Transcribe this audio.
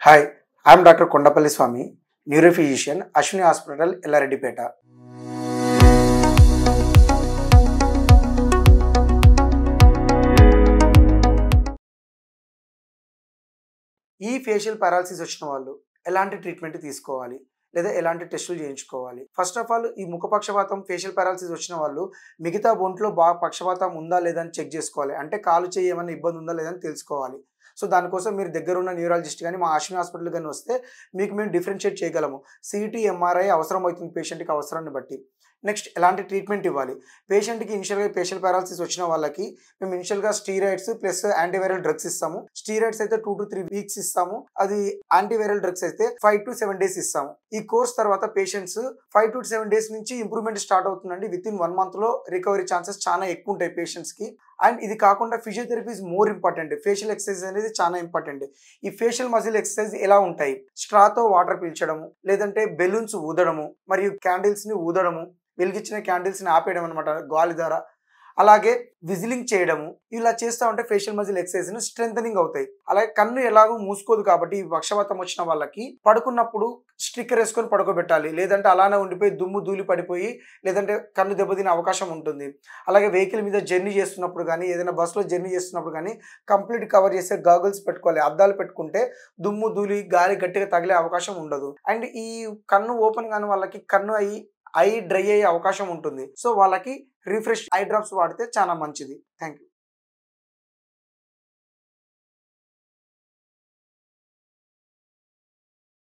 Hi, I am Dr. Kondapalli Swami, neurophysician, Ashwini Hospital, Ellareddipeta. ఈ facial paralysis వచ్చిన వాళ్ళు ఎలాంటి ట్రీట్మెంట్ తీసుకోవాలి లేదా ఎలాంటి టెస్టులు చేయించుకోవాలి? ఫస్ట్ ఆఫ్ ఆల్ ఈ ముఖ పక్షవాతం ఫేషియల్ పారాలిసిస్ వచ్చిన వాళ్ళు మిగతా ఒంట్లో బాగా పక్షవాతం ఉందా లేదా అని చెక్ చేసుకోవాలి. అంటే కాలు చేయి ఏమైనా ఇబ్బంది ఉందా లేదా అని తెలుసుకోవాలి. సో దానికోసం మీరు దగ్గరున్న న్యూరాలజిస్ట్ కానీ మా అశ్విని హాస్పిటల్ కానీ వస్తే మీకు మేము డిఫరెన్షియేట్ చేయగలము. సిటీ, ఎంఆర్ఐ అవసరం అవుతుంది పేషెంట్కి అవసరాన్ని బట్టి. నెక్స్ట్ ఎలాంటి ట్రీట్మెంట్ ఇవ్వాలి? పేషెంట్కి ఇనిషియల్గా ఫేషియల్ పారాలిసిస్ వచ్చిన వాళ్ళకి మేము ఇనిషియల్గా స్టీరాయిడ్స్ ప్లస్ యాంటీవైరల్ డ్రగ్స్ ఇస్తాము. స్టీరాయిడ్స్ అయితే 2 to 3 వీక్స్ ఇస్తాము. అది యాంటీవైరల్ డ్రగ్స్ అయితే 5 to 7 డేస్ ఇస్తాము. ఈ కోర్స్ తర్వాత పేషెంట్స్ 5 to 7 డేస్ నుంచి ఇంప్రూవ్మెంట్ స్టార్ట్ అవుతుందండి. విత్ ఇన్ 1 month లో రికవరీ ఛాన్సెస్ చాలా ఎక్కువ ఉంటాయి పేషెంట్స్కి. అండ్ ఇది కాకుండా physiotherapy is more important. Facial exercise అనేది చాలా ఇంపార్టెంట్. ఈ ఫేషియల్ మజిల్ ఎక్సర్సైజ్ ఎలా ఉంటాయి? స్ట్రాతో వాటర్ పీల్చడము, లేదంటే బెలూన్స్ ఊదడము, మరియు క్యాండిల్స్ని ఊదడము, వెలిగించిన క్యాండిల్స్ని ఆపేయడం అనమాట గాలి ద్వారా. అలాగే విజిలింగ్ చేయడము. ఇలా చేస్తూ ఉంటే ఫేషియల్ మజిల్ ఎక్సర్సైజ్ స్ట్రెంథనింగ్ అవుతాయి. అలాగే కన్ను ఎలాగో మూసుకోదు కాబట్టి పక్షవాతం వచ్చిన వాళ్ళకి పడుకున్నప్పుడు స్టిక్కర్ వేసుకొని పడుకోబెట్టాలి. లేదంటే అలానే ఉండిపోయి దుమ్ము ధూళి పడిపోయి లేదంటే కన్ను దెబ్బతినే అవకాశం ఉంటుంది. అలాగే వెహికల్ మీద జర్నీ చేస్తున్నప్పుడు కానీ ఏదైనా బస్సులో జర్నీ చేస్తున్నప్పుడు కానీ కంప్లీట్ కవర్ చేసే గాగుల్స్ పెట్టుకోవాలి. అద్దాలు పెట్టుకుంటే దుమ్ము ధూళి గాలి గట్టిగా తగిలే అవకాశం ఉండదు. అండ్ ఈ కన్ను ఓపెన్ కాని వాళ్ళకి కన్ను ఐ డ్రై అయ్యే అవకాశం ఉంటుంది. సో వాళ్ళకి రిఫ్రెష్ ఐ డ్రాప్స్ వాడితే చాలా మంచిది. Thank you.